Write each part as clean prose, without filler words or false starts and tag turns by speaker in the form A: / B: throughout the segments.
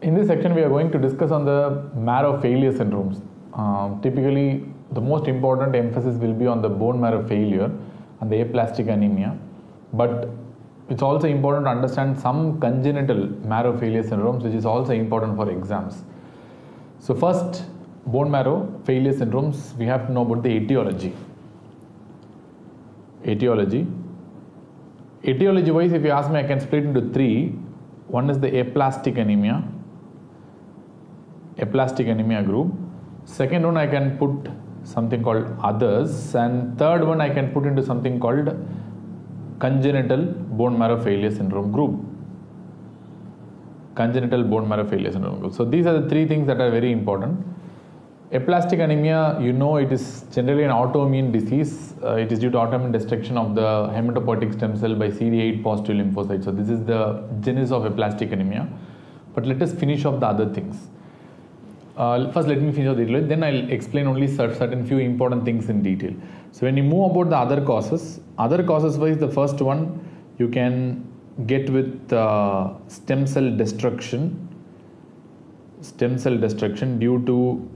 A: In this section, we are going to discuss on the marrow failure syndromes. Typically, the most important emphasis will be on the bone marrow failure and the aplastic anemia. But it's also important to understand some congenital marrow failure syndromes, which is also important for exams. So first, bone marrow failure syndromes, we have to know about the etiology. Etiology wise, if you ask me, I can split into three. One is the aplastic anemia group. Second one, I can put something called others, and third one I can put into something called congenital bone marrow failure syndrome group. So these are the three things that are very important. Aplastic anemia, it is generally an autoimmune disease. It is due to autoimmune destruction of the hematopoietic stem cell by CD8 positive lymphocytes. So this is the genesis of aplastic anemia. But let us finish off the other things. First, let me finish off the detail. Then I'll explain only certain few important things in detail. So when you move about the other causes wise, the first one you can get with stem cell destruction due to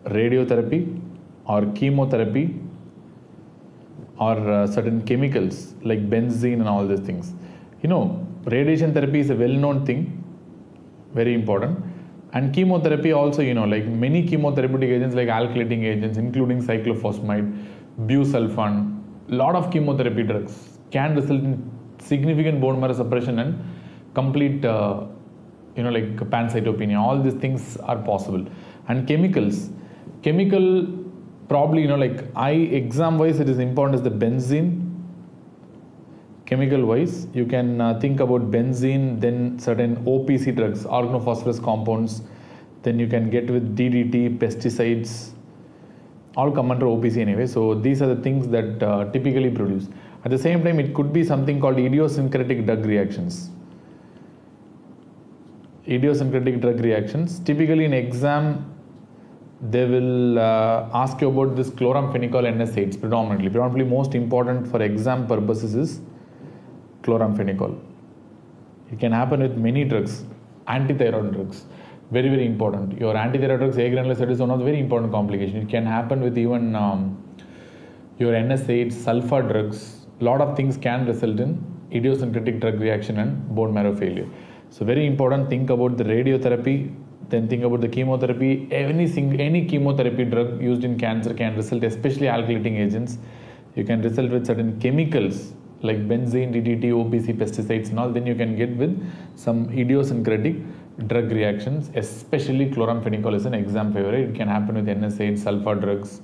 A: radiotherapy or chemotherapy or certain chemicals like benzene and all these things. Radiation therapy is a well-known thing, very important. And chemotherapy also, like many chemotherapeutic agents like alkylating agents, including cyclophosphamide, busulfan, lot of chemotherapy drugs can result in significant bone marrow suppression and complete, like pancytopenia. All these things are possible. And chemical probably, exam wise it is important is the benzene. Chemical wise, you can think about benzene, then certain OPC drugs, organophosphorus compounds, then you can get with DDT, pesticides, all come under OPC anyway. So these are the things that typically produce. At the same time, it could be something called idiosyncratic drug reactions. Typically in exam, they will ask you about this chloramphenicol NSAIDs predominantly. Predominantly most important for exam purposes is chloramphenicol. It can happen with many drugs, antithyroid drugs, very, very important. Your antithyroid drugs, agranulocyte is one of the very important complications. It can happen with even your NSAIDs, sulfur drugs. A lot of things can result in idiosyncratic drug reaction and bone marrow failure. So very important, think about the radiotherapy, then think about the chemotherapy. Any chemotherapy drug used in cancer can result, especially alkylating agents. You can result with certain chemicals like benzene, DDT, OPC, pesticides and all. Then you can get with some idiosyncratic drug reactions, especially chloramphenicol is an exam favorite. It can happen with NSAID, sulfur drugs,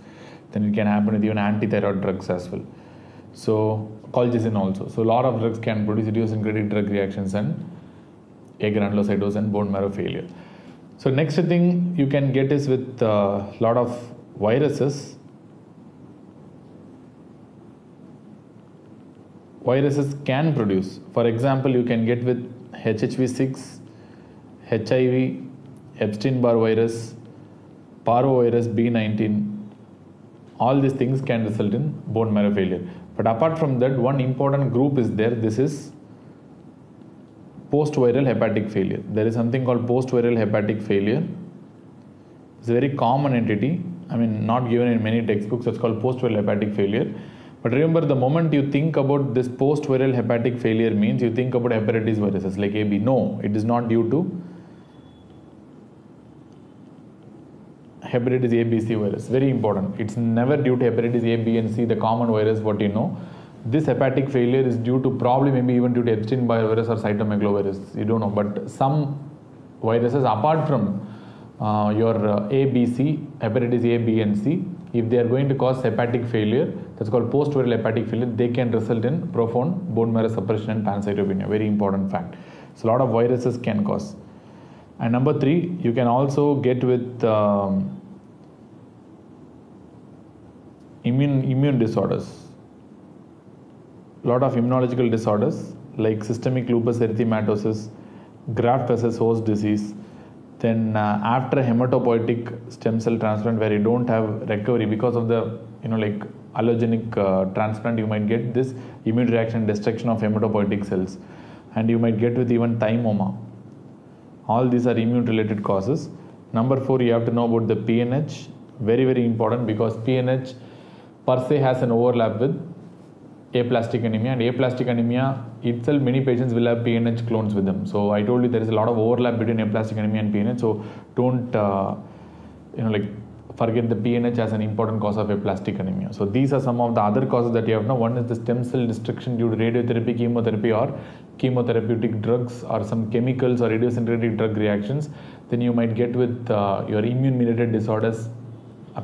A: then it can happen with even antithyroid drugs as well. So colchicine also. So a lot of drugs can produce idiosyncratic drug reactions and agranulocytosis and bone marrow failure. So next thing you can get is with a lot of viruses. Viruses can produce. For example, you can get with HHV6, HIV, Epstein-Barr virus, parvovirus B19. All these things can result in bone marrow failure. But apart from that, one important group is there. This is post-viral hepatic failure. There is something called post-viral hepatic failure. It's a very common entity. Not given in many textbooks. It's called post-viral hepatic failure. But remember, the moment you think about this post-viral hepatic failure means you think about hepatitis viruses like AB. No, it is not due to hepatitis A, B, C virus. Very important. It's never due to hepatitis A, B and C, the common virus, what you know. This hepatic failure is due to probably maybe even due to Epstein-Barr virus or cytomegalovirus. You don't know. But some viruses apart from your A, B, C, hepatitis A, B and C, if they are going to cause hepatic failure, that's called post-viral hepatic failure, they can result in profound bone marrow suppression and pancytopenia. Very important fact. So a lot of viruses can cause. And number 3, you can also get with immune disorders. A lot of immunological disorders like systemic lupus erythematosus, graft versus host disease. Then after hematopoietic stem cell transplant where you don't have recovery because of the allogenic transplant, you might get this immune reaction destruction of hematopoietic cells, and you might get with even thymoma. All these are immune related causes. Number 4, you have to know about the PNH. Very, very important, because PNH per se has an overlap with aplastic anemia, and aplastic anemia itself, many patients will have PNH clones with them. So I told you there is a lot of overlap between aplastic anemia and PNH. So don't forget the PNH as an important cause of aplastic anemia. So these are some of the other causes that you have now. One is the stem cell destruction due to radiotherapy, chemotherapy, or chemotherapeutic drugs, or some chemicals or idiosyncratic drug reactions. Then you might get with your immune mediated disorders,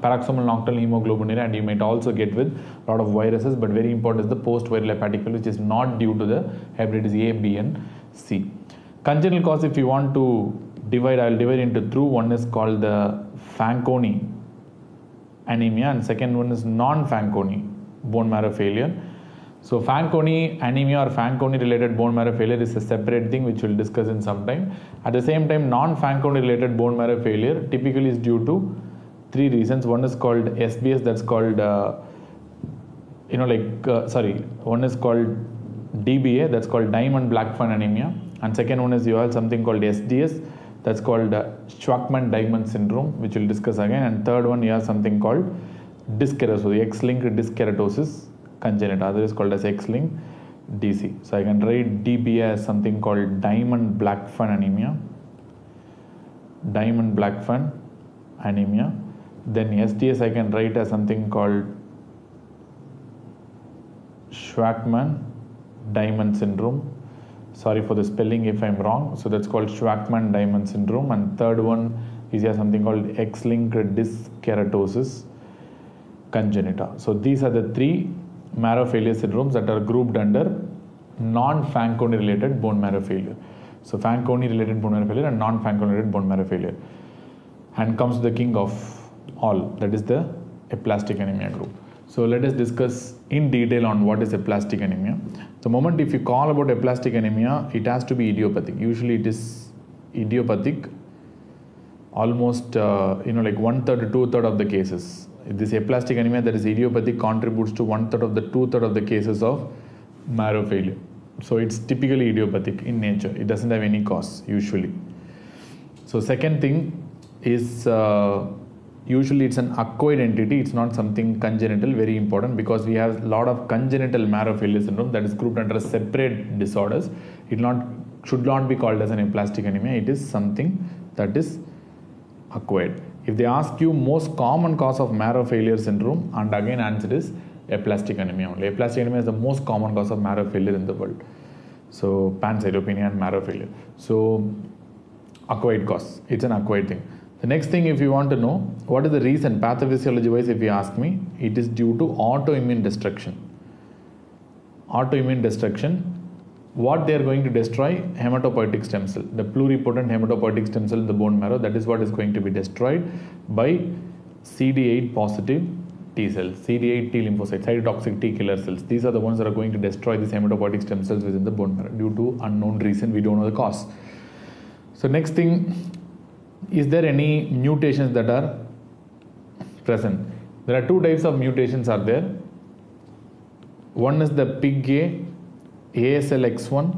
A: paroxysmal nocturnal hemoglobinuria, and you might also get with a lot of viruses, but very important is the post-viral hepatic failure, which is not due to the hepatitis A, B and C. Congenital cause, if you want to divide, I will divide into two. One is called the Fanconi anemia, and second one is non-Fanconi bone marrow failure. So Fanconi anemia or Fanconi related bone marrow failure is a separate thing which we'll discuss in some time. At the same time, non-Fanconi related bone marrow failure typically is due to 3 reasons. One is called SBS, that's called one is called DBA, that's called Diamond-Blackfan anemia, and second one is you have something called SDS, that's called Shwachman-Diamond syndrome, which we'll discuss again, and third one you have something called dyskeratosis, X-linked dyskeratosis congenita, other is called as X-linked DC. So I can write DBA as something called Diamond-Blackfan anemia, Diamond-Blackfan anemia. Then SDS I can write as something called Shwachman-Diamond syndrome. Sorry for the spelling if I'm wrong. So that's called Shwachman-Diamond syndrome. And third one is here something called X-linked dyskeratosis congenita. So these are the 3 marrow failure syndromes that are grouped under non-Fanconi related bone marrow failure. So Fanconi related bone marrow failure and non-Fanconi related bone marrow failure. And comes the king of all, that is the aplastic anemia group. So let us discuss in detail on what is aplastic anemia. The moment if you call about aplastic anemia, it has to be idiopathic. Usually it is idiopathic almost like 1/3 to 2/3 of the cases. This aplastic anemia that is idiopathic contributes to 1/3 of the 2/3 of the cases of marrow failure. So it's typically idiopathic in nature. It doesn't have any cause usually. So second thing is usually it's an acquired entity, it's not something congenital, very important, because we have a lot of congenital marrow failure syndrome that is grouped under separate disorders. It should not be called as an aplastic anemia, it is something that is acquired. If they ask you most common cause of marrow failure syndrome, and again answer is aplastic anemia only. Aplastic anemia is the most common cause of marrow failure in the world. So pancytopenia and marrow failure. So acquired cause, it's an acquired thing. The next thing, if you want to know what is the reason pathophysiology wise, if you ask me, it is due to autoimmune destruction. Autoimmune destruction, what they are going to destroy? Hematopoietic stem cell, the pluripotent hematopoietic stem cell in the bone marrow, that is what is going to be destroyed by CD8 positive T cells, CD8 T lymphocytes, cytotoxic T killer cells. These are the ones that are going to destroy these hematopoietic stem cells within the bone marrow due to unknown reason, we don't know the cause. So next thing, is there any mutations that are present? There are 2 types of mutations are there. One is the PIGA ASLX1,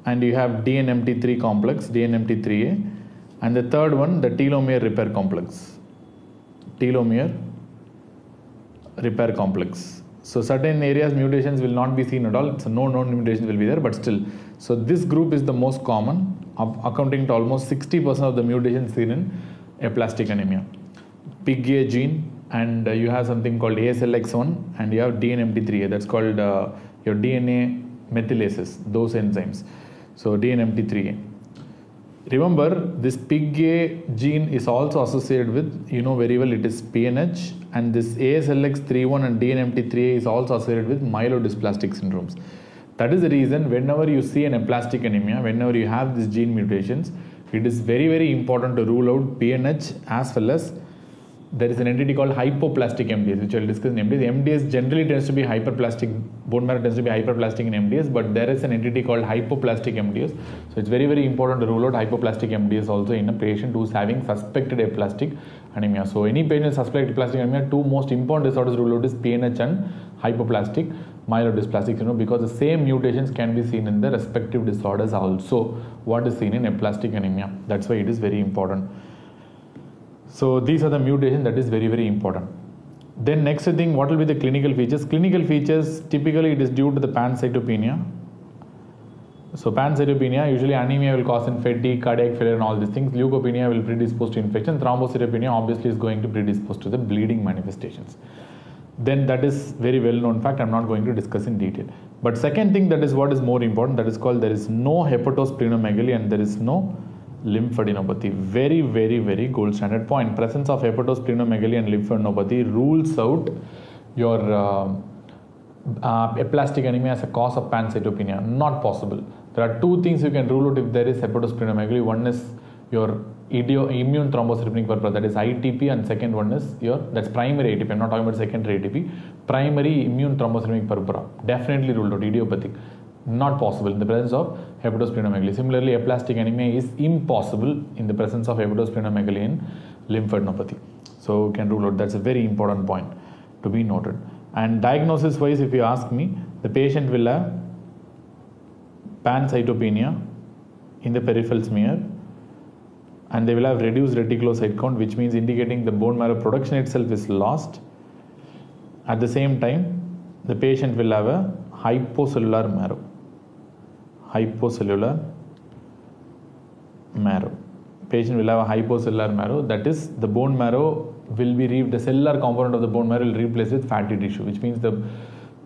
A: and you have DNMT3 complex, DNMT3A, and the third one, the telomere repair complex, telomere repair complex. So certain areas mutations will not be seen at all, so no known mutations will be there, but still. So this group is the most common, accounting to almost 60% of the mutations seen in aplastic anemia. PIGA gene, and you have something called ASLX1, and you have DNMT3A, that's called your DNA methylases, those enzymes. So DNMT3A. Remember, this PIGA gene is also associated with, you know very well, it is PNH, and this ASLX31 and DNMT3A is also associated with myelodysplastic syndromes. That is the reason whenever you see an aplastic anemia, whenever you have these gene mutations, it is very, very important to rule out PNH, as well as there is an entity called hypoplastic MDS, which I will discuss in MDS. MDS generally tends to be hyperplastic, bone marrow tends to be hyperplastic in MDS, but there is an entity called hypoplastic MDS. So it's very, very important to rule out hypoplastic MDS also in a patient who is having suspected aplastic anemia. So any patient suspected aplastic anemia, 2 most important disorders to rule out is PNH and hypoplastic myelodysplastic syndrome, because the same mutations can be seen in the respective disorders also what is seen in aplastic anemia. That's why it is very important. So these are the mutations that is very, very important. Then next thing, what will be the clinical features? Clinical features, typically it is due to the pancytopenia. So pancytopenia, usually anemia will cause in fatigue, cardiac failure and all these things. Leukopenia will predispose to infection. Thrombocytopenia obviously is going to predispose to the bleeding manifestations. Then that is very well known fact. I'm not going to discuss in detail. But second thing, that is what is more important, that is called there is no hepatosplenomegaly and there is no lymphadenopathy. Very, very, very gold standard point. Presence of hepatosplenomegaly and lymphadenopathy rules out your aplastic anemia as a cause of pancytopenia. Not possible. There are two things you can rule out if there is hepatosplenomegaly. One is your immune thrombocytopenic purpura, that is ITP, and second one is that's primary ITP. I'm not talking about secondary ITP. Primary immune thrombocytopenic purpura. Definitely ruled out. Idiopathic. Not possible in the presence of hepatosplenomegaly. Similarly, aplastic anemia is impossible in the presence of hepatosplenomegaly and lymphadenopathy. So you can rule out. That's a very important point to be noted. And diagnosis wise, if you ask me, the patient will have pancytopenia in the peripheral smear, and they will have reduced reticulocyte count, which means indicating the bone marrow production itself is lost. At the same time, the patient will have a hypocellular marrow. Hypocellular marrow. Patient will have a hypocellular marrow, that is the bone marrow will be the cellular component of the bone marrow will replace with fatty tissue, which means the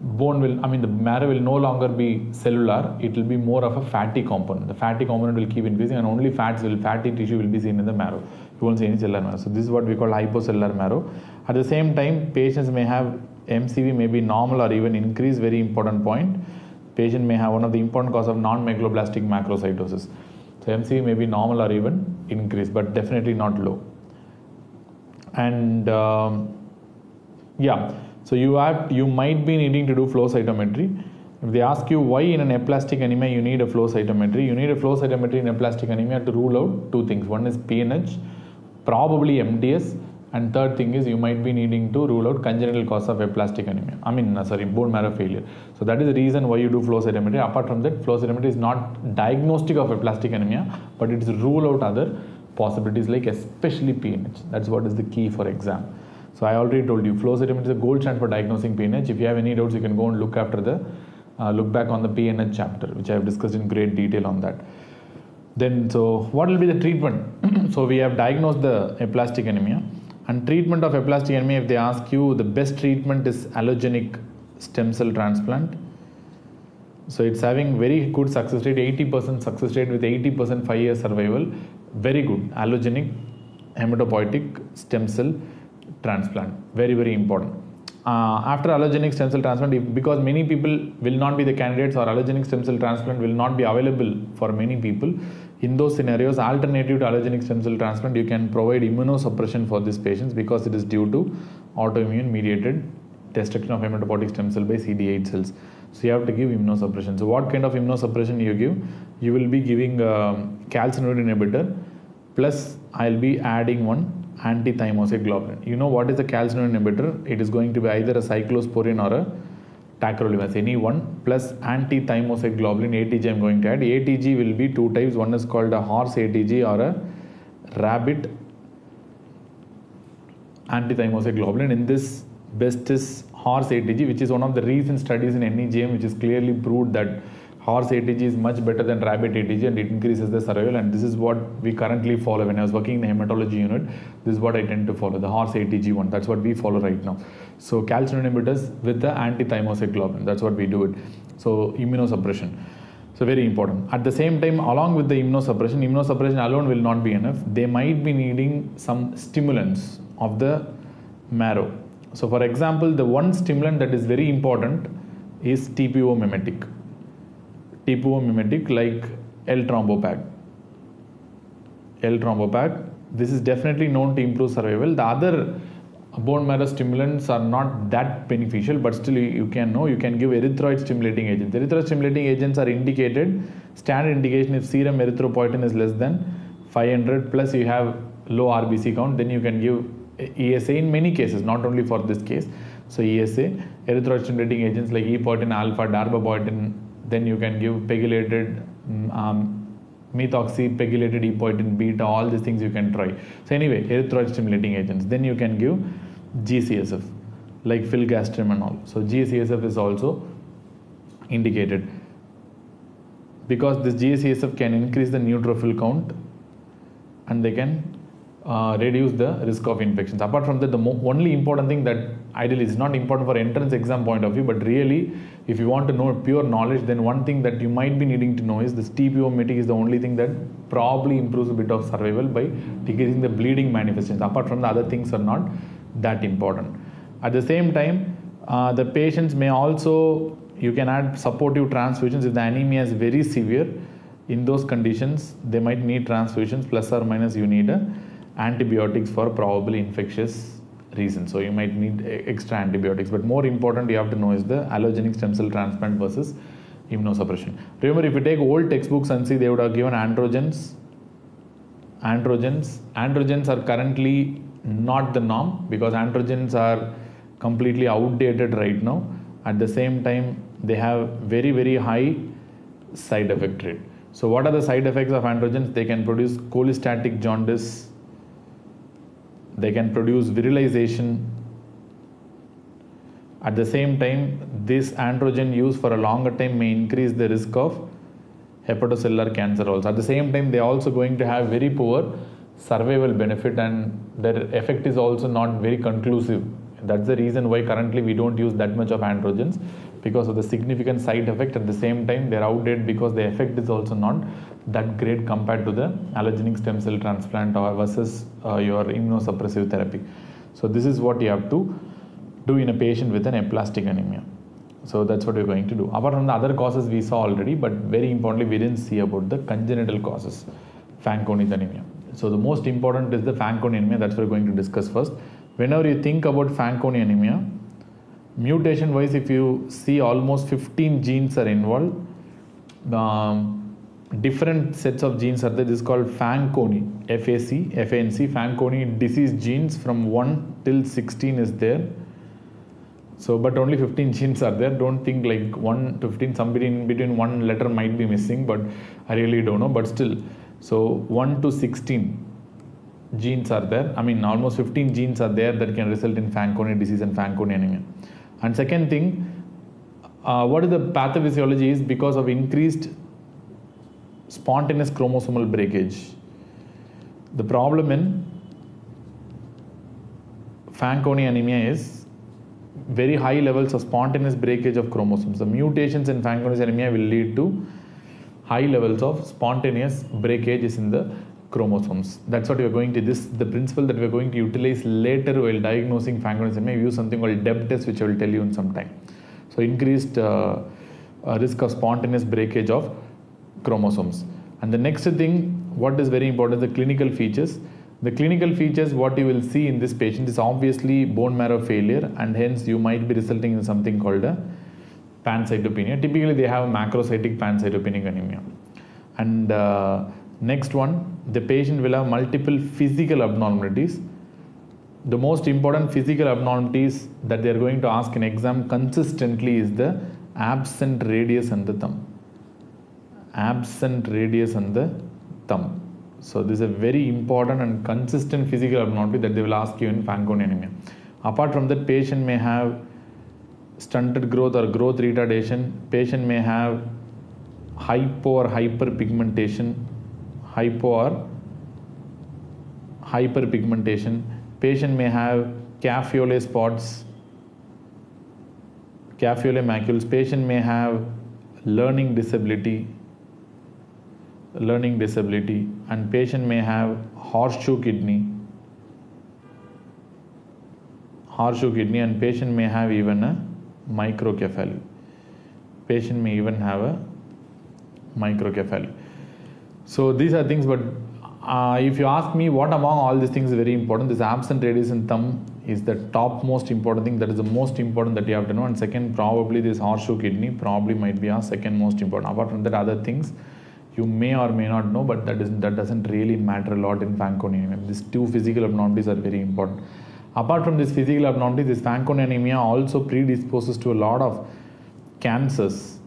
A: the marrow will no longer be cellular, it will be more of a fatty component. The fatty component will keep increasing and only fatty tissue will be seen in the marrow. You won't see any cellular marrow. So this is what we call hypocellular marrow. At the same time, patients may have MCV may be normal or even increased. Very important point. Patient may have one of the important cause of non-megaloblastic macrocytosis. So MCV may be normal or even increased, but definitely not low. And so you might be needing to do flow cytometry. If they ask you why in an aplastic anemia you need a flow cytometry, you need a flow cytometry in aplastic anemia to rule out two things. One is PNH, probably MDS, and third thing is you might be needing to rule out congenital cause of aplastic anemia. Bone marrow failure. So that is the reason why you do flow cytometry. Apart from that, flow cytometry is not diagnostic of aplastic anemia, but it is rule out other possibilities like especially PNH. That's what is the key for exam. So I already told you, flow cytometry is a gold standard for diagnosing PNH. If you have any doubts, you can go and look back on the PNH chapter, which I have discussed in great detail on that. Then, so what will be the treatment? So we have diagnosed the aplastic anemia. And treatment of aplastic anemia, if they ask you, the best treatment is allogenic stem cell transplant. So it's having very good success rate, 80% success rate with 80% 5-year survival. Very good. Allogenic hematopoietic stem cell transplant. Very, very important. After allogenic stem cell transplant, because many people will not be the candidates or allogenic stem cell transplant will not be available for many people, in those scenarios, alternative to allogenic stem cell transplant, you can provide immunosuppression for these patients because it is due to autoimmune mediated destruction of hematopoietic stem cell by CD8 cells. So you have to give immunosuppression. So what kind of immunosuppression you give? You will be giving calcineurin inhibitor plus I'll be adding one anti-thymocyte globulin. You know what is a calcineurin inhibitor? It is going to be either a cyclosporin or a tacrolimus, any one, plus anti-thymocyte globulin ATG I'm going to add. ATG will be two types. One is called a horse ATG or a rabbit anti-thymocyte globulin. In this, best is horse ATG, which is one of the recent studies in NEJM which is clearly proved that horse ATG is much better than rabbit ATG and it increases the survival, and this is what we currently follow. When I was working in the hematology unit, this is what I tend to follow, the horse ATG one. That's what we follow right now. So calcineurin inhibitors with the anti-thymocyte globulin, that's what we do it. So immunosuppression. So very important. At the same time, along with the immunosuppression alone will not be enough. They might be needing some stimulants of the marrow. So for example, the one stimulant that is very important is TPO mimetic. TPO mimetic like L-Trombopag. L-Trombopag, this is definitely known to improve survival. The other bone marrow stimulants are not that beneficial, but still you can give erythroid stimulating agents. Erythroid stimulating agents are indicated, standard indication if serum erythropoietin is less than 500 plus you have low RBC count, then you can give ESA in many cases, not only for this case. So ESA, erythroid-stimulating agents like epoetin alpha, darbepoetin. Then you can give pegylated methoxy, pegylated epoetin beta, all these things you can try. So anyway, erythroid-stimulating agents. Then you can give GCSF like filgrastim and all. So GCSF is also indicated because this GCSF can increase the neutrophil count and they can reduce the risk of infections. Apart from that, the only important thing that ideally is not important for entrance exam point of view, but really if you want to know pure knowledge, then one thing that you might be needing to know is this TPO metic is the only thing that probably improves a bit of survival by decreasing the bleeding manifestations. Apart from the other things are not that important. At the same time, the patients may also, you can add supportive transfusions if the anemia is very severe. In those conditions, they might need transfusions, plus or minus you need antibiotics for probably infectious reasons. So you might need extra antibiotics. But more important you have to know is the allogenic stem cell transplant versus immunosuppression. Remember, if you take old textbooks and see, they would have given androgens. Androgens are currently not the norm because androgens are completely outdated right now. At the same time, they have very, very high side effect rate. So what are the side effects of androgens? They can produce cholestatic jaundice. They can produce virilization. At the same time, this androgen use for a longer time may increase the risk of hepatocellular cancer also. At the same time, they are also going to have very poor survival benefit and their effect is also not very conclusive. That's the reason why currently we don't use that much of androgens, because of the significant side effect. At the same time, they're outdated because the effect is also not that great compared to the allogenic stem cell transplant or versus your immunosuppressive therapy. So this is what you have to do in a patient with an aplastic anemia. So that's what we're going to do. Apart from the other causes we saw already, but very importantly, we didn't see about the congenital causes, Fanconi's anemia. So the most important is the Fanconi anemia. That's what we're going to discuss first. Whenever you think about Fanconi anemia, mutation wise, if you see almost 15 genes are involved, different sets of genes are there. This is called Fanconi, FANC, Fanconi disease genes from 1 till 16 is there. So, but only 15 genes are there. Don't think like 1 to 15, somebody in between one letter might be missing, but I really don't know. But still, so 1 to 16 genes are there. I mean, almost 15 genes are there that can result in Fanconi disease and Fanconi anemia. And second thing, what is the pathophysiology is because of increased spontaneous chromosomal breakage. The problem in Fanconi anemia is very high levels of spontaneous breakage of chromosomes. The mutations in Fanconi anemia will lead to high levels of spontaneous breakages in the chromosomes. That's what we are going to, the principle that we are going to utilize later while diagnosing Fanconi anemia. We use something called DEB test, which I will tell you in some time. So increased risk of spontaneous breakage of chromosomes. And the next thing, what is very important, is the clinical features. The clinical features, what you will see in this patient is obviously bone marrow failure, and hence you might be resulting in something called a pancytopenia. Typically they have macrocytic pancytopenic anemia. And next one, the patient will have multiple physical abnormalities. The most important physical abnormalities that they are going to ask in exam consistently is the absent radius and the thumb. Absent radius and the thumb. So this is a very important and consistent physical abnormality that they will ask you in Fanconi anemia. Apart from that, patient may have stunted growth or growth retardation. Patient may have hypo or hyperpigmentation. Hypo or hyperpigmentation. Patient may have Caffiole spots, Caffiole macules. Patient may have learning disability, and patient may have horseshoe kidney, and patient may have even a microcephaly. Patient may even have a microcephaly. So these are things, but if you ask me what among all these things is very important, this absent radius and thumb is the top most important thing. That is the most important that you have to know. And second, probably this horseshoe kidney probably might be our second most important. Apart from that, other things you may or may not know, but that doesn't really matter a lot in Fanconi anemia. These two physical abnormalities are very important. Apart from this physical abnormality, this Fanconi anemia also predisposes to a lot of cancers.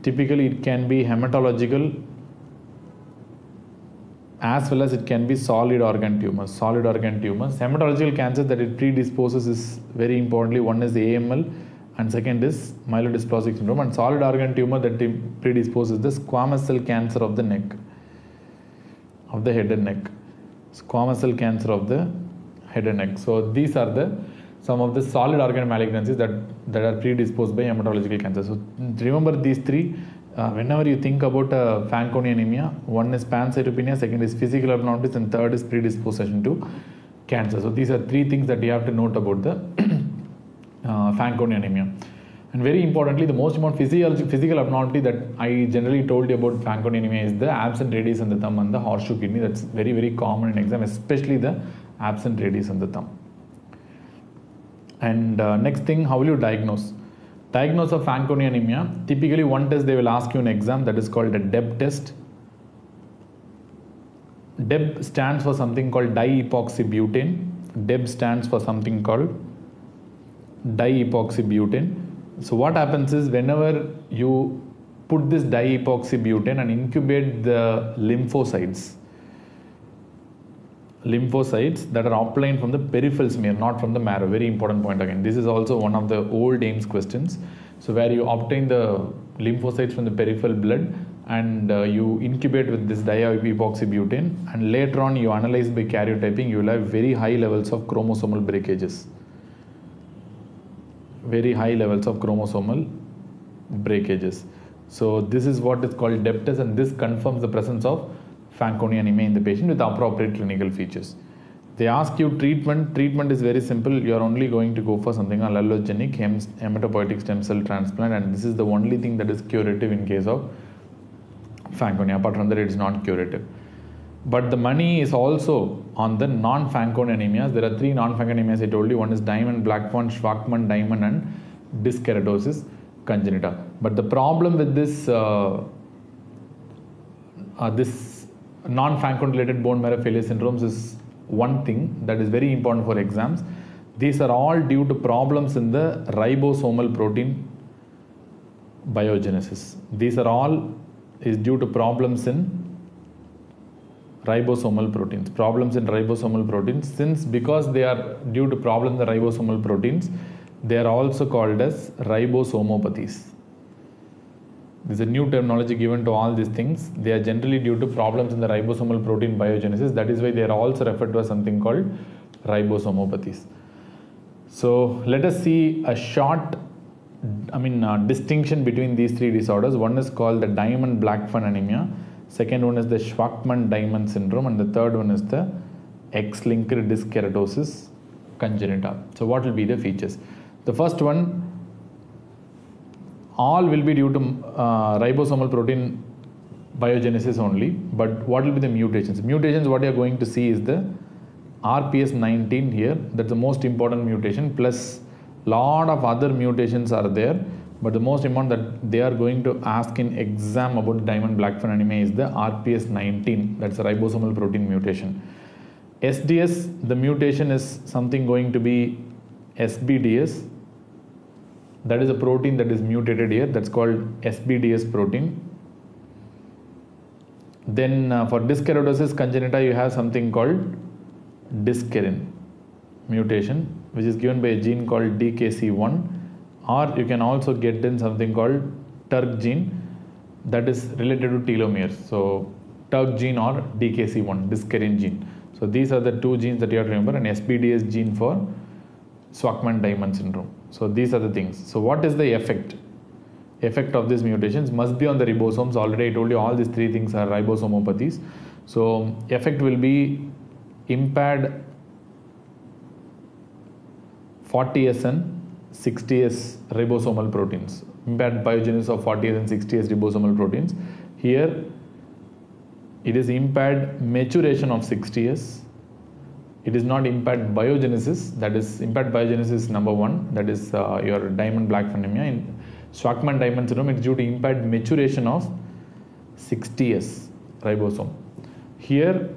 A: Typically it can be hematological as well as it can be solid organ tumors. Hematological cancers that it predisposes is very importantly, one is the AML and second is myelodysplastic syndrome, and solid organ tumor that predisposes the squamous cell cancer of the neck, of the head and neck. Squamous cell cancer of the head and neck. So these are some of the solid organ malignancies that are predisposed by hematological cancer. So remember these three. Whenever you think about Fanconi anemia, one is pancytopenia, second is physical abnormalities, and third is predisposition to cancer. So these are three things that you have to note about the Fanconi anemia. And very importantly, the most important physical abnormality that I generally told you about Fanconi anemia is the absent radius in the thumb and the horseshoe kidney. That's very, very common in exam, especially the absent radius in the thumb. And next thing, how will you diagnose? Diagnosis of Fanconi anemia. Typically, one test they will ask you in exam, that is called a DEB test. DEB stands for something called diepoxybutane. DEB stands for something called diepoxybutane. So what happens is, whenever you put this diepoxybutane and incubate the lymphocytes that are obtained from the peripheral smear, not from the marrow. Very important point again. This is also one of the old AIIMS questions. So where you obtain the lymphocytes from the peripheral blood and you incubate with this diepoxybutane, and later on you analyze by karyotyping, you will have very high levels of chromosomal breakages. So this is what is called DEB test, and this confirms the presence of Fanconi anemia in the patient with appropriate clinical features. They ask you treatment. Treatment is very simple. You are only going to go for something called allogenic hematopoietic stem cell transplant, and this is the only thing that is curative in case of Fanconi. Apart from that, it is not curative. But the money is also on the non-Fanconi anemias. There are three non-Fanconi anemias I told you. One is Diamond-Blackfan, Schwachman-Diamond, and dyskeratosis congenita. But the problem with this non-Fanconi related bone marrow failure syndromes is one thing that is very important for exams. These are all due to problems in the ribosomal protein biogenesis. These are all is due to problems in ribosomal proteins. Because they are due to problems in the ribosomal proteins, they are also called as ribosomopathies. This is a new terminology given to all these things. They are generally due to problems in the ribosomal protein biogenesis. That is why they are also referred to as something called ribosomopathies. So let us see a short distinction between these three disorders. One is called the Diamond-Blackfan anemia. Second one is the Schwachman-Diamond syndrome, and the third one is the X-linked dyskeratosis congenita. So what will be the features? The first one, all will be due to ribosomal protein biogenesis only, but what will be the mutations? Mutations, what you are going to see is the RPS19 here. That's the most important mutation, plus lot of other mutations are there, but the most important that they are going to ask in exam about Diamond-Blackfan anemia is the RPS19. That's a ribosomal protein mutation. SDS, the mutation is something going to be SBDS. That is a protein that is mutated here. That's called SBDS protein. Then for dyskeratosis congenita, you have something called dyskerin mutation, which is given by a gene called DKC1, or you can also get in something called TERK gene that is related to telomeres. So TERK gene or DKC1, dyskerin gene. So these are the two genes that you have to remember, and SBDS gene for Schwachman-Diamond syndrome. So these are the things. So what is the effect? Effect of these mutations must be on the ribosomes. Already I told you all these three things are ribosomopathies. So effect will be impaired 40S and 60S ribosomal proteins. Impaired biogenesis of 40S and 60S ribosomal proteins. Here it is impaired maturation of 60S. It is not impaired biogenesis. That is, impaired biogenesis is number one. That is your Diamond-Blackfan anemia. In Schwachman-Diamond syndrome, it is due to impaired maturation of 60S ribosome. Here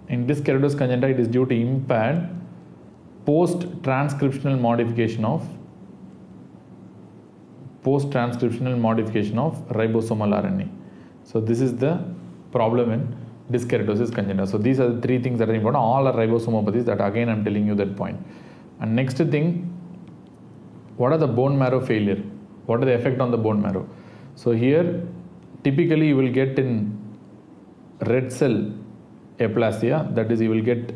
A: In this keratosis congenita, it is due to impaired post-transcriptional modification of ribosomal RNA. So this is the problem in dyskeratosis congenita. So these are the three things that are important. All are ribosomopathies. That again I'm telling you that point. And next thing, what are the bone marrow failure? What are the effect on the bone marrow? So here typically you will get in red cell aplasia, that is you will get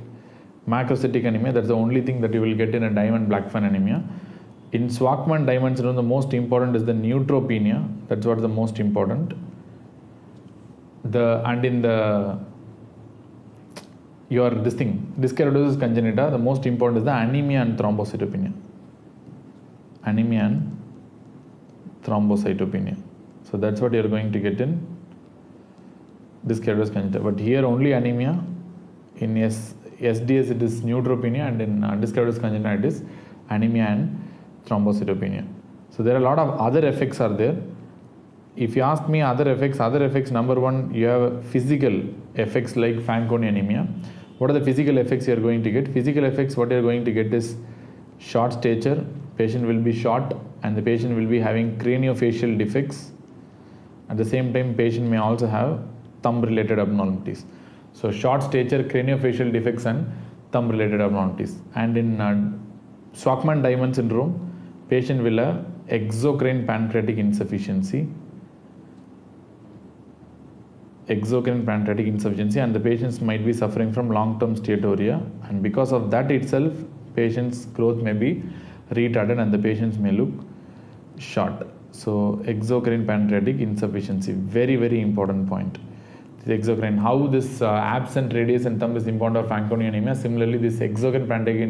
A: macrocytic anemia. That's the only thing that you will get in a Diamond-Blackfan anemia. In Shwachman-Diamond syndrome, the most important is the neutropenia. That's what is the most important. Dyskeratosis congenita, the most important is the anemia and thrombocytopenia. Anemia and thrombocytopenia. So that's what you're going to get in dyskeratosis congenita. But here only anemia. In SDS it is neutropenia, and in dyskeratosis congenita it is anemia and thrombocytopenia. So there are a lot of other effects are there. If you ask me other effects, number one, you have physical effects like Fanconi anemia. What are the physical effects you are going to get? Physical effects, what you are going to get is short stature, patient will be short, and the patient will be having craniofacial defects. At the same time, patient may also have thumb related abnormalities. So short stature, craniofacial defects and thumb related abnormalities. And in Shwachman-Diamond syndrome, patient will have exocrine pancreatic insufficiency, and the patients might be suffering from long-term steatorrhea, and because of that itself, patient's growth may be retarded and the patients may look short. So exocrine pancreatic insufficiency, very, very important point. The exocrine, how this absent radius and thumb is important for Fanconi anemia. Similarly, this exocrine pancreatic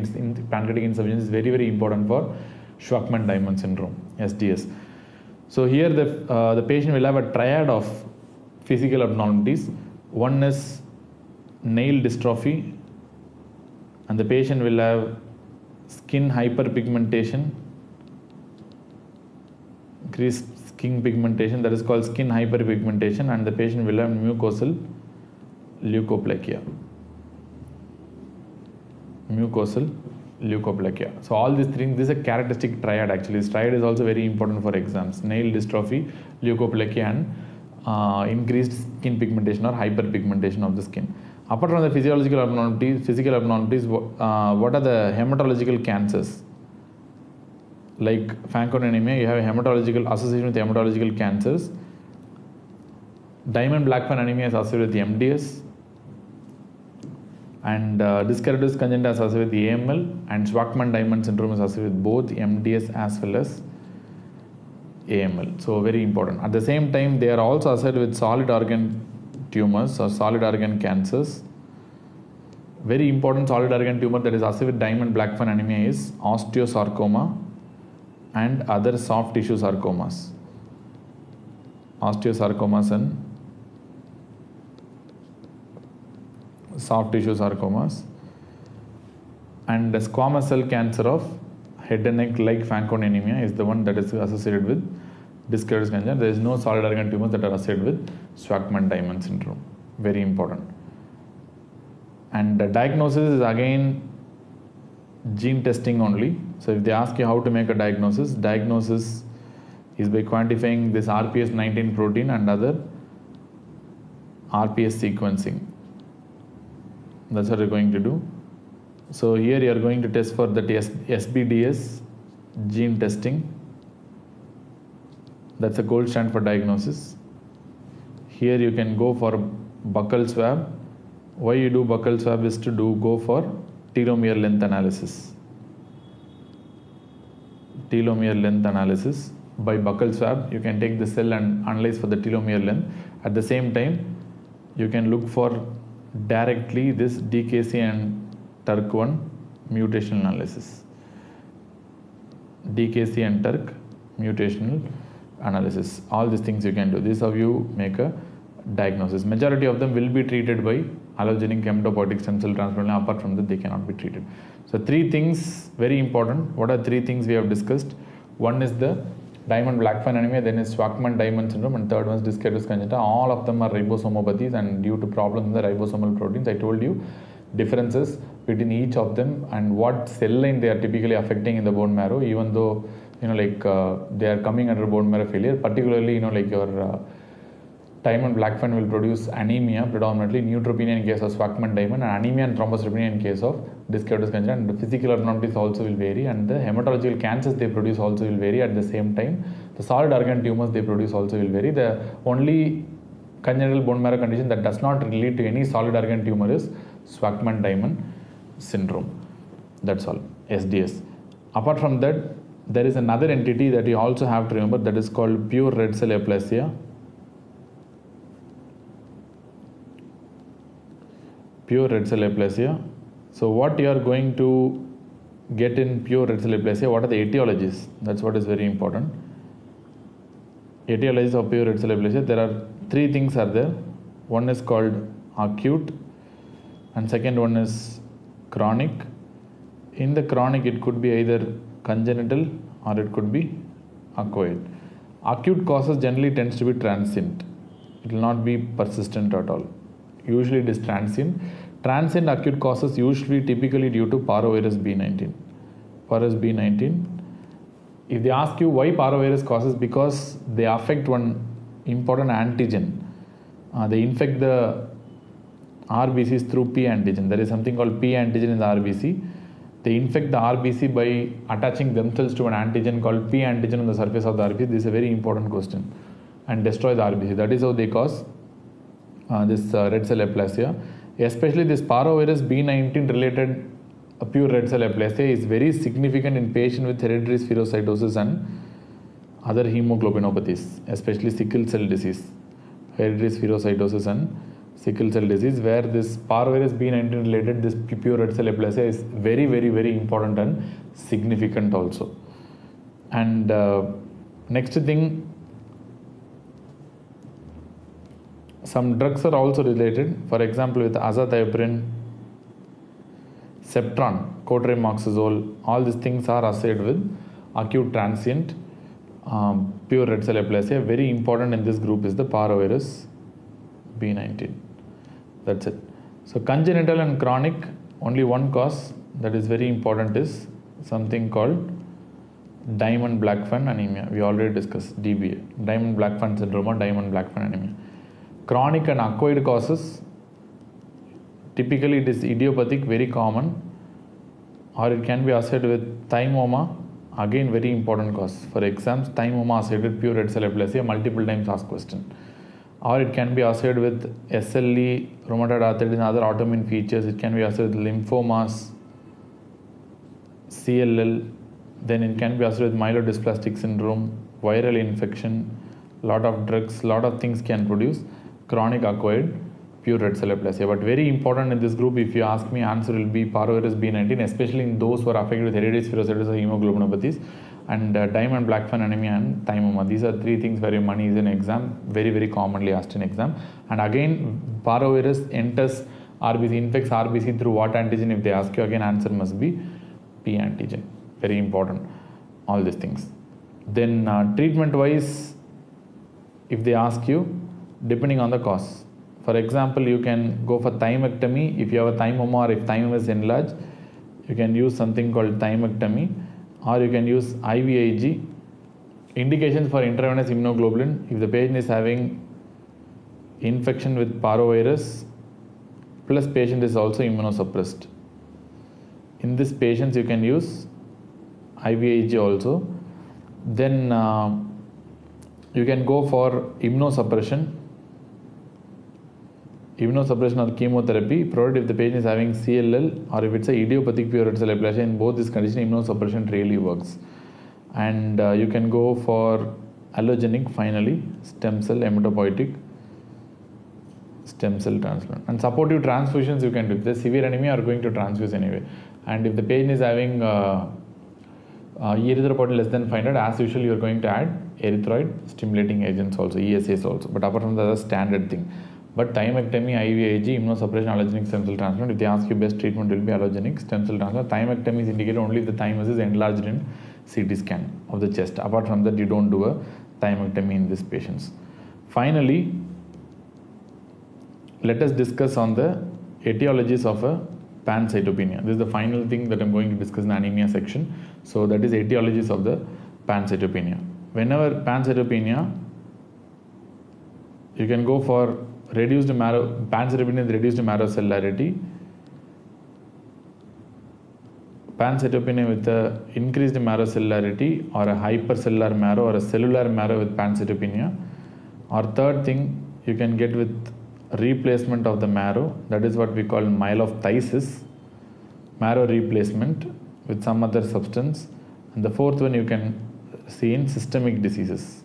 A: insufficiency is very, very important for Shwachman-Diamond syndrome, SDS. So here the patient will have a triad of physical abnormalities. One is nail dystrophy, and the patient will have skin hyperpigmentation, increased skin pigmentation, that is called skin hyperpigmentation, and the patient will have mucosal leukoplakia. So all these things, this is a characteristic triad actually. This triad is also very important for exams. Nail dystrophy, leukoplakia, and increased skin pigmentation or hyperpigmentation of the skin. Apart from the physical abnormalities, what are the hematological cancers? Like Fanconi anemia, you have a hematological association with hematological cancers. Diamond-Blackfan anemia is associated with MDS, and dyskeratosis congenita is associated with AML, and Shwachman-Diamond syndrome is associated with both MDS as well as AML. So very important. At the same time, they are also associated with solid organ tumors or solid organ cancers. Very important solid organ tumor that is associated with Diamond-Blackfan anemia is osteosarcoma and other soft tissue sarcomas. Osteosarcomas and soft tissue sarcomas. And the squamous cell cancer of head and neck like Fanconi anemia is the one that is associated with dyskeratosis congenita. There is no solid organ tumors that are associated with Shwachman-Diamond syndrome. Very important. And the diagnosis is again gene testing only. So if they ask you how to make a diagnosis is by quantifying this RPS19 protein and other RPS sequencing. That's what you're going to do. So here you are going to test for the SBDS gene testing. That's a gold standard for diagnosis. Here you can go for buccal swab. Why you do buccal swab is to go for telomere length analysis. Telomere length analysis by buccal swab. You can take the cell and analyze for the telomere length. At the same time, you can look for directly this DKC and TERK1 mutational analysis. DKC and TERK mutational analysis. All these things you can do. This is how you make a diagnosis. Majority of them will be treated by allogenic hematopoietic stem cell transplant. Apart from that, they cannot be treated. So three things very important. What are three things we have discussed? One is the Diamond-Blackfan anemia, then is Shwachman-Diamond syndrome, and third one is dyskeratosis congenita. All of them are ribosomopathies, and due to problems in the ribosomal proteins, I told you differences between each of them and what cell line they are typically affecting in the bone marrow, even though they are coming under bone marrow failure. Particularly, your Diamond Blackfan will produce anemia, predominantly neutropenia in case of Schwackman diamond, and anemia and thrombocytopenia in case of disc keratosis congenita. And the physical abnormalities also will vary, and the hematological cancers they produce also will vary. At the same time, the solid organ tumors they produce also will vary. The only congenital bone marrow condition that does not relate to any solid organ tumor is Schwackman diamond syndrome. That's all, SDS. Apart from that, there is another entity that you also have to remember, that is called pure red cell aplasia. Pure red cell aplasia. So what you are going to get in pure red cell aplasia, what are the etiologies? That's what is very important. Etiologies of pure red cell aplasia, there are three things are there. One is called acute, and second one is chronic. In the chronic, it could be either congenital or it could be acquired. Acute causes generally tends to be transient. It will not be persistent at all. Usually it is transient. Transient acute causes usually typically due to parvovirus B19. Parvovirus B19. If they ask you why parvovirus causes, because they affect one important antigen. They infect the RBCs through P antigen. There is something called P antigen in the RBC. They infect the RBC by attaching themselves to an antigen called P antigen on the surface of the RBC. This is a very important question. And destroy the RBC. That is how they cause this red cell aplasia. Especially this parvovirus B19 related pure red cell aplasia is very significant in patients with hereditary spherocytosis and other hemoglobinopathies, especially sickle cell disease, hereditary spherocytosis and sickle cell disease, where this parvovirus B19 related this pure red cell aplasia is very, very, very important and significant also. And next thing, some drugs are also related. For example, with azathioprine, Septron, cotrimoxazole, all these things are associated with acute transient pure red cell aplasia. Very important in this group is the parvovirus B19. That's it. So congenital and chronic, only one cause that is very important is something called Diamond-Blackfan anemia. We already discussed DBA, Diamond-Blackfan syndrome or Diamond-Blackfan anemia. Chronic and acquired causes, typically it is idiopathic, very common, or it can be associated with thymoma, again very important cause. For exams, thymoma associated with pure red cell aplasia, multiple times asked question. Or it can be associated with SLE, rheumatoid arthritis and other autoimmune features. It can be associated with lymphomas, CLL, then it can be associated with myelodysplastic syndrome, viral infection, lot of drugs, lot of things can produce chronic acquired pure red cell aplasia. But very important in this group, if you ask me, answer will be parvovirus B19, especially in those who are affected with hereditary spherocytosis or hemoglobinopathies, and Diamond-Blackfan anemia and thymoma. These are three things where your money is in exam, very, very commonly asked in exam. And again, parvovirus enters RBC, infects RBC through what antigen? If they ask you, again answer must be P antigen. Very important, all these things. Then treatment wise, if they ask you, depending on the cause. For example, you can go for thymectomy. If you have a thymoma or if thymoma is enlarged, you can use something called thymectomy, or you can use IVIG. Indications for intravenous immunoglobulin, if the patient is having infection with parvovirus plus patient is also immunosuppressed. In this patients you can use IVIG also. Then you can go for immunosuppression or chemotherapy, provided if the patient is having CLL or if it's a idiopathic pure red cell aplasia. In both these conditions, immunosuppression really works. And you can go for allogenic, finally, stem cell hematopoietic stem cell transplant. And supportive transfusions you can do. If there's severe anemia, you are going to transfuse anyway. And if the patient is having erythropoietin less than 500, as usual, you are going to add erythroid stimulating agents also, ESAs also. But apart from that, that's a standard thing. But thymectomy, IVIG, immunosuppression, allogenic stem cell transplant. If they ask you, best treatment will be allogenic stem cell transplant. Thymectomy is indicated only if the thymus is enlarged in CT scan of the chest. Apart from that, you don't do a thymectomy in these patients. Finally, let us discuss on the etiologies of a pancytopenia. This is the final thing that I'm going to discuss in the anemia section. So that is etiologies of the pancytopenia. Whenever pancytopenia, you can go for reduced marrow, pancytopenia with reduced marrow cellularity, pancytopenia with a increased marrow cellularity, or a hypercellular marrow or a cellular marrow with pancytopenia. Or third thing, you can get with replacement of the marrow, that is what we call myelophthisis, marrow replacement with some other substance. And the fourth one you can see in systemic diseases.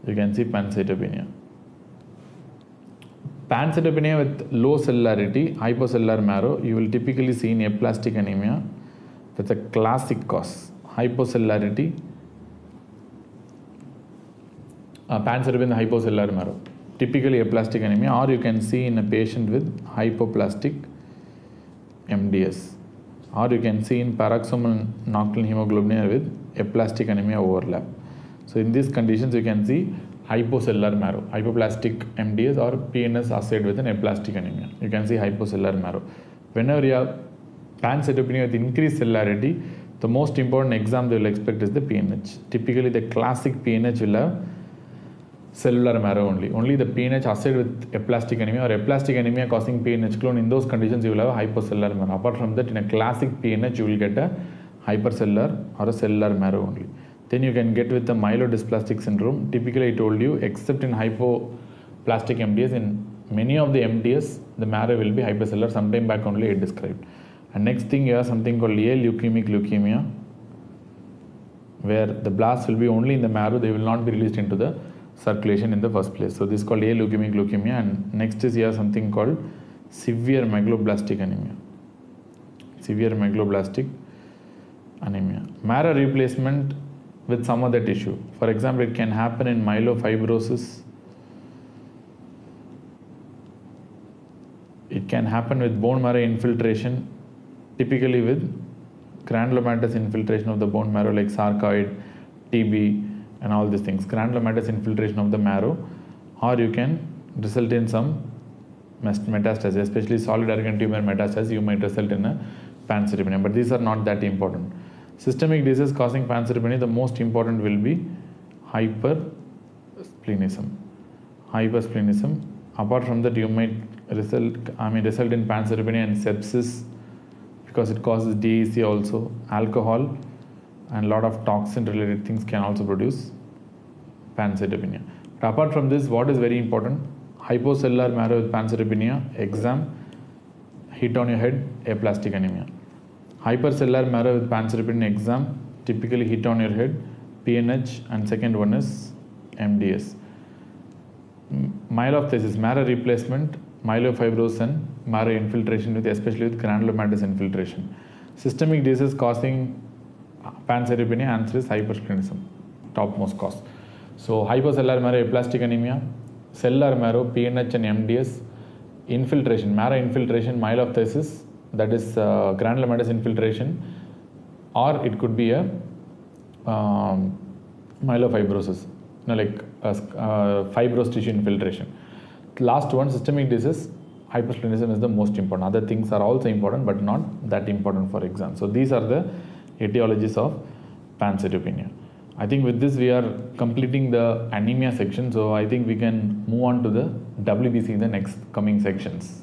A: You can see pancytopenia. Pancytopenia with low cellularity, hypocellular marrow, you will typically see in aplastic anemia. That's a classic cause. Hypocellularity, pancytopenia hypocellular marrow, typically aplastic anemia, or you can see in a patient with hypoplastic MDS, or you can see in paroxysmal nocturnal hemoglobinuria with aplastic anemia overlap. So in these conditions you can see hypocellular marrow, hypoplastic MDS or PNS associated with an aplastic anemia. You can see hypocellular marrow. Whenever you have pancytopenia with increased cellularity, the most important exam they will expect is the PNH. Typically the classic PNH will have cellular marrow only. Only the PNH associated with aplastic anemia or aplastic anemia causing PNH clone, in those conditions you will have a hypocellular marrow. Apart from that, in a classic PNH you will get a hypercellular or a cellular marrow only. Then you can get with the myelodysplastic syndrome. Typically I told you, except in hypoplastic MDS, in many of the MDS the marrow will be hypercellular. Sometime back only I described. And next thing you have something called leukemic leukemia, where the blasts will be only in the marrow, they will not be released into the circulation in the first place. So this is called leukemic leukemia. And next is here something called severe megaloblastic anemia. Severe megaloblastic anemia. Marrow replacement with some other tissue. For example, it can happen in myelofibrosis. It can happen with bone marrow infiltration, typically with granulomatous infiltration of the bone marrow like sarcoid, TB, and all these things. Granulomatous infiltration of the marrow, or you can result in some metastasis, especially solid organ tumor metastasis. You might result in a pancytopenia, but these are not that important. Systemic disease causing pancytopenia, the most important will be hypersplenism. Hypersplenism. Apart from that, you might result in pancytopenia and sepsis, because it causes DEC also. Alcohol and a lot of toxin related things can also produce pancytopenia. But apart from this, what is very important? Hypocellular marrow with pancytopenia, exam, hit on your head, aplastic anemia. Hypercellular marrow with pancytopenia, exam, typically hit on your head, PNH, and second one is MDS. Myelophthisis, marrow replacement, myelofibrosis and marrow infiltration, with especially with granulomatous infiltration. Systemic disease causing pancytopenia, answer is hypersplenism, topmost cause. So hypocellular marrow, aplastic anemia, cellular marrow, PNH and MDS, infiltration, marrow infiltration, myelophthisis, that is granulomatous infiltration, or it could be a myelofibrosis, like fibrous tissue infiltration. Last one, systemic disease, hypersplenism is the most important. Other things are also important, but not that important for exam. So these are the etiologies of pancytopenia. I think with this we are completing the anemia section. So I think we can move on to the WBC in the next coming sections.